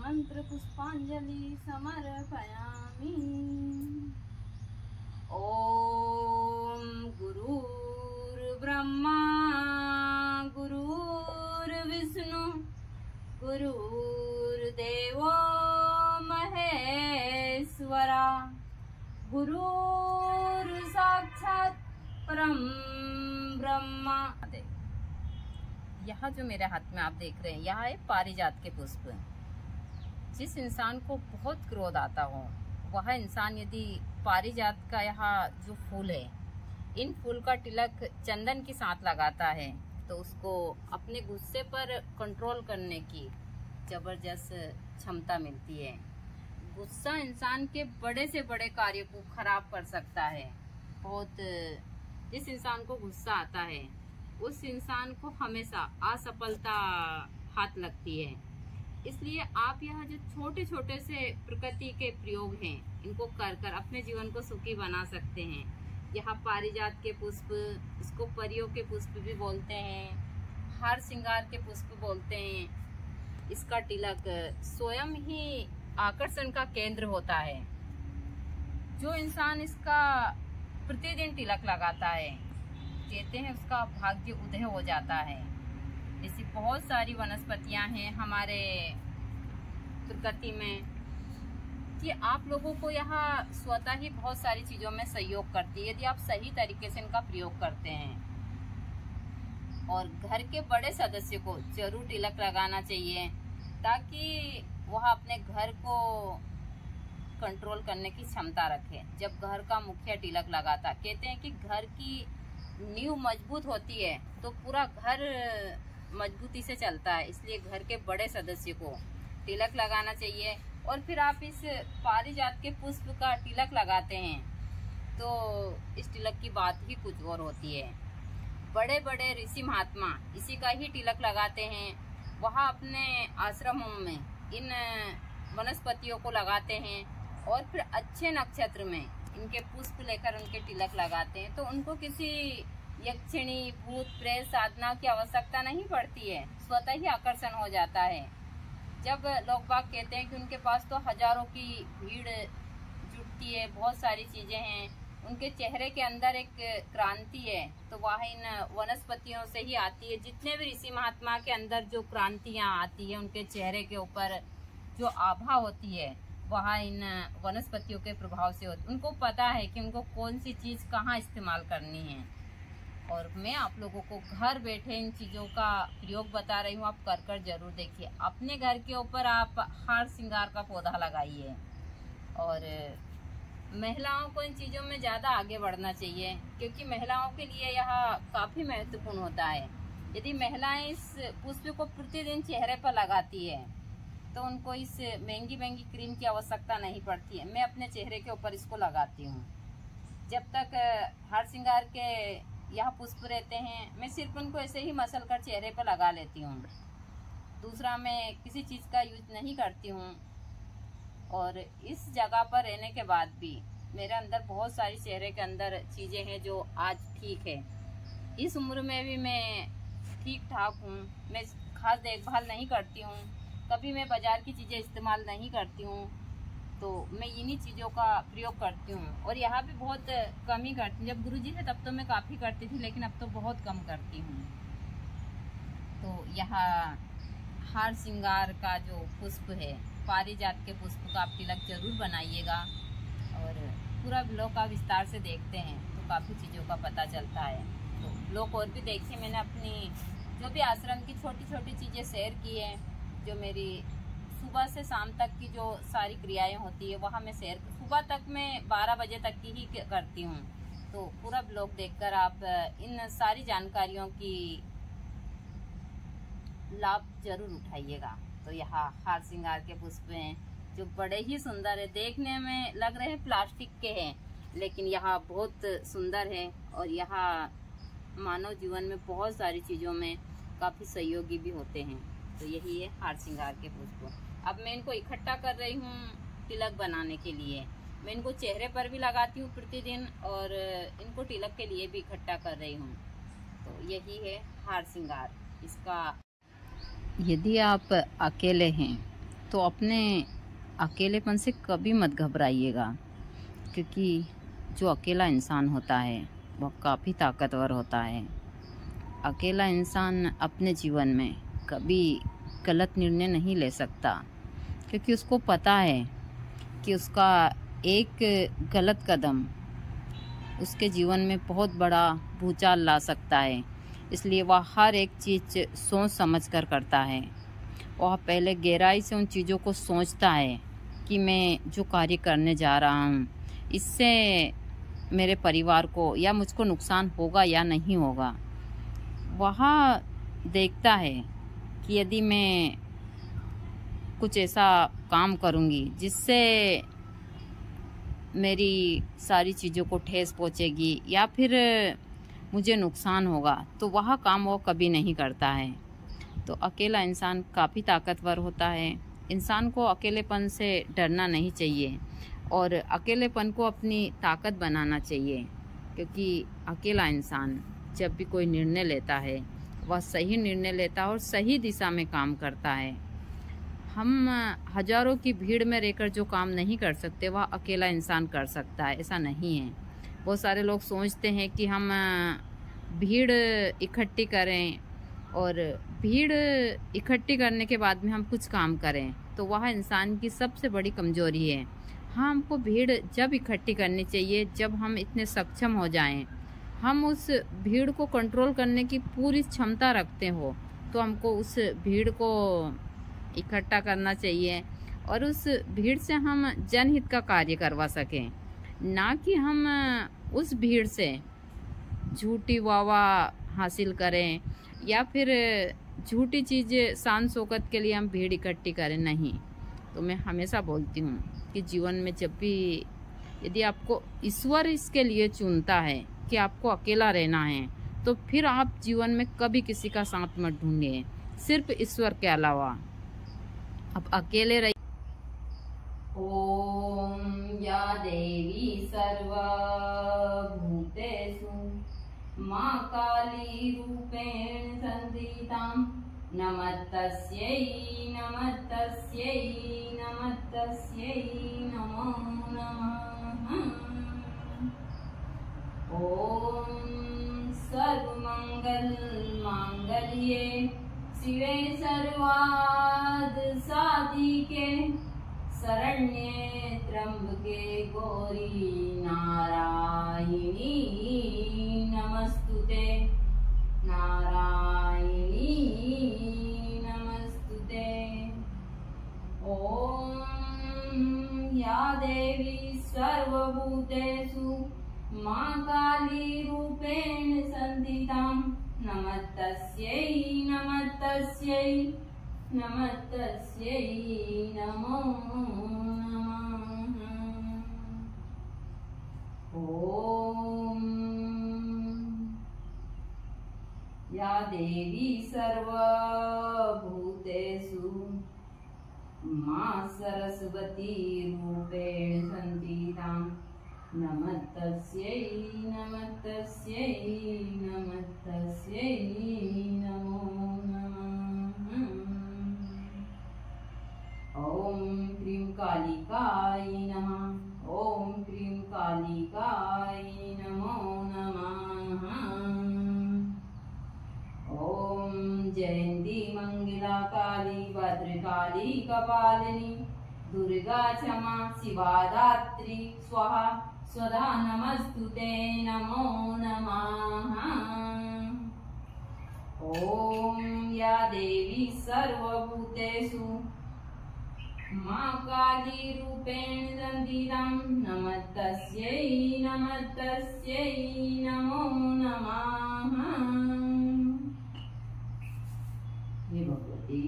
मंत्र पुष्पांजलि समर्पयामि। ओम गुरुर्ब्रह्मा गुरुर्विष्णु गुरुर्देवो महेश्वरा गुरुर्साक्षात् परम ब्रह्मा। यहाँ जो मेरे हाथ में आप देख रहे हैं, यह है पारिजात के पुष्प। जिस इंसान को बहुत क्रोध आता हो, वह इंसान यदि पारिजात का यहाँ जो फूल है, इन फूल का तिलक चंदन के साथ लगाता है तो उसको अपने गुस्से पर कंट्रोल करने की जबरदस्त क्षमता मिलती है। गुस्सा इंसान के बड़े से बड़े कार्य को खराब कर सकता है। जिस इंसान को गुस्सा आता है उस इंसान को हमेशा असफलता हाथ लगती है। इसलिए आप यह जो छोटे छोटे से प्रकृति के प्रयोग हैं, इनको कर कर अपने जीवन को सुखी बना सकते हैं। यहाँ पारिजात के पुष्प, इसको परियों के पुष्प भी बोलते हैं, हार श्रृंगार के पुष्प बोलते हैं। इसका तिलक स्वयं ही आकर्षण का केंद्र होता है। जो इंसान इसका प्रतिदिन तिलक लगाता है, कहते हैं उसका भाग्य उदय हो जाता है। ऐसी बहुत सारी वनस्पतियां हैं हमारे प्रकृति में कि आप लोगों को यहाँ स्वतः ही बहुत सारी चीजों में सहयोग करती है यदि आप सही तरीके से इनका प्रयोग करते हैं। और घर के बड़े सदस्य को जरूर तिलक लगाना चाहिए ताकि वह अपने घर को कंट्रोल करने की क्षमता रखे। जब घर का मुखिया तिलक लगाता, कहते हैं कि घर की नींव मजबूत होती है तो पूरा घर मजबूती से चलता है। इसलिए घर के बड़े सदस्य को तिलक लगाना चाहिए। और फिर आप इस पारिजात के पुष्प का तिलक लगाते हैं तो इस तिलक की बात ही कुछ और होती है। बड़े बड़े ऋषि महात्मा इसी का ही तिलक लगाते हैं। वहाँ अपने आश्रमों में इन वनस्पतियों को लगाते हैं और फिर अच्छे नक्षत्र में इनके पुष्प लेकर उनके तिलक लगाते हैं। तो उनको किसी यक्षिणी भूत प्रेत साधना की आवश्यकता नहीं पड़ती है, स्वतः ही आकर्षण हो जाता है। जब लोग बाग कहते हैं कि उनके पास तो हजारों की भीड़ जुटती है, बहुत सारी चीजें हैं, उनके चेहरे के अंदर एक क्रांति है, तो वह इन वनस्पतियों से ही आती है। जितने भी ऋषि महात्मा के अंदर जो क्रांतियां आती है, उनके चेहरे के ऊपर जो आभा होती है, वह इन वनस्पतियों के प्रभाव से होती है। उनको पता है कि उनको कौन सी चीज कहाँ इस्तेमाल करनी है। और मैं आप लोगों को घर बैठे इन चीजों का प्रयोग बता रही हूँ, आप कर कर जरूर देखिए। अपने घर के ऊपर आप हार श्रृंगार का पौधा लगाइए। और महिलाओं को इन चीजों में ज्यादा आगे बढ़ना चाहिए क्योंकि महिलाओं के लिए यह काफी महत्वपूर्ण होता है। यदि महिलाएं इस पुष्प को प्रतिदिन चेहरे पर लगाती है तो उनको इस महंगी महंगी क्रीम की आवश्यकता नहीं पड़ती है। मैं अपने चेहरे के ऊपर इसको लगाती हूँ। जब तक हार श्रृंगार के यह पुष्प रहते हैं, मैं सिर्फ उनको ऐसे ही मसल कर चेहरे पर लगा लेती हूँ। दूसरा, मैं किसी चीज का यूज नहीं करती हूँ। और इस जगह पर रहने के बाद भी मेरे अंदर बहुत सारी चेहरे के अंदर चीजें हैं जो आज ठीक है। इस उम्र में भी मैं ठीक ठाक हूँ। मैं खास देखभाल नहीं करती हूँ, कभी मैं बाजार की चीजें इस्तेमाल नहीं करती हूँ। तो मैं इन्हीं चीजों का प्रयोग करती हूँ। और यहाँ भी बहुत कम ही करती हूँ। जब गुरुजी थे तब तो मैं काफी करती थी, लेकिन अब तो बहुत कम करती हूँ। तो यहाँ हार श्रृंगार का जो पुष्प है, पारिजात के पुष्प का आप तिलक जरूर बनाइएगा। और पूरा ब्लॉग का विस्तार से देखते हैं तो काफ़ी चीज़ों का पता चलता है। तो ब्लॉग और भी देखिए। मैंने अपनी जो भी आश्रम की छोटी छोटी चीज़ें शेयर की हैं, जो मेरी सुबह से शाम तक की जो सारी क्रियाएं होती है वहाँ मैं शेयर, सुबह तक मैं 12 बजे तक की ही करती हूँ। तो पूरा ब्लॉग देखकर आप इन सारी जानकारियों की लाभ जरूर उठाइएगा। तो यहाँ हार श्रृंगार के पुष्प हैं जो बड़े ही सुंदर है, देखने में लग रहे हैं प्लास्टिक के हैं, लेकिन यहाँ बहुत सुंदर है। और यहाँ मानव जीवन में बहुत सारी चीज़ों में काफ़ी सहयोगी भी होते हैं। तो यही है हार श्रृंगार के पुष्प। अब मैं इनको इकट्ठा कर रही हूँ तिलक बनाने के लिए। मैं इनको चेहरे पर भी लगाती हूँ प्रतिदिन और इनको तिलक के लिए भी इकट्ठा कर रही हूँ। तो यही है हार श्रृंगार इसका। यदि आप अकेले हैं तो अपने अकेलेपन से कभी मत घबराइएगा, क्योंकि जो अकेला इंसान होता है वह काफ़ी ताकतवर होता है। अकेला इंसान अपने जीवन में कभी गलत निर्णय नहीं ले सकता, क्योंकि उसको पता है कि उसका एक गलत कदम उसके जीवन में बहुत बड़ा भूचाल ला सकता है। इसलिए वह हर एक चीज़ सोच समझ कर करता है। वह पहले गहराई से उन चीज़ों को सोचता है कि मैं जो कार्य करने जा रहा हूँ इससे मेरे परिवार को या मुझको नुकसान होगा या नहीं होगा। वह देखता है कि यदि मैं कुछ ऐसा काम करूँगी जिससे मेरी सारी चीज़ों को ठेस पहुँचेगी या फिर मुझे नुकसान होगा, तो वह काम वो कभी नहीं करता है। तो अकेला इंसान काफ़ी ताकतवर होता है। इंसान को अकेलेपन से डरना नहीं चाहिए और अकेलेपन को अपनी ताकत बनाना चाहिए, क्योंकि अकेला इंसान जब भी कोई निर्णय लेता है वह सही निर्णय लेता है और सही दिशा में काम करता है। हम हजारों की भीड़ में रहकर जो काम नहीं कर सकते वह अकेला इंसान कर सकता है, ऐसा नहीं है। बहुत सारे लोग सोचते हैं कि हम भीड़ इकट्ठी करें और भीड़ इकट्ठी करने के बाद में हम कुछ काम करें, तो वह इंसान की सबसे बड़ी कमजोरी है। हाँ, हमको भीड़ जब इकट्ठी करनी चाहिए जब हम इतने सक्षम हो जाएं, हम उस भीड़ को कंट्रोल करने की पूरी क्षमता रखते हो, तो हमको उस भीड़ को इकट्ठा करना चाहिए और उस भीड़ से हम जनहित का कार्य करवा सकें, ना कि हम उस भीड़ से झूठी वाह हासिल करें या फिर झूठी चीज़ें शान शौकत के लिए हम भीड़ इकट्ठी करें। नहीं, तो मैं हमेशा बोलती हूँ कि जीवन में जब भी यदि आपको ईश्वर इसके लिए चुनता है कि आपको अकेला रहना है, तो फिर आप जीवन में कभी किसी का साथ मत ढूंढिए, सिर्फ ईश्वर के अलावा। अब अकेले रहिए। ओम या देवी सर्वभूतेषु मां काली रूपेण संस्थितां नमस्तस्यै नमस्तस्यै नमस्तस्यै नमो नमः। ओम सर्वमंगल मांगल्ये शिवे सर्वार्थ साधिके शरण्ये त्र्यंबके गौरी नारायणी नमस्तुते नारायणी नमस्तुते। ओम या देवी सर्वभूतेषु मां काली रूपेण संस्थितां नमस्तस्यै नमस्तस्यै नमस्तस्यै नमो नमः। ओम या देवी सर्वभूतेषु मां सरस्वती रूपेण संस्थितां नमस्तस्यै नमस्तस्यै नमस्तस्यै नमो नमः। ओम क्रीं कालिकाय नमः। ओम क्रीं कालिकाय नमो नमः। ओम जयंती मंगला काली भद्रकाली कपालिनी दुर्गा क्षमा शिवा दात्री स्वाहा स्वधा नमस्तुते नमो नमः। ओम या देवी सर्वभूतेषु मां काली रूपेण संस्थितां नमस्तस्यै नमस्तस्यै नमो नमः। हे भगवती।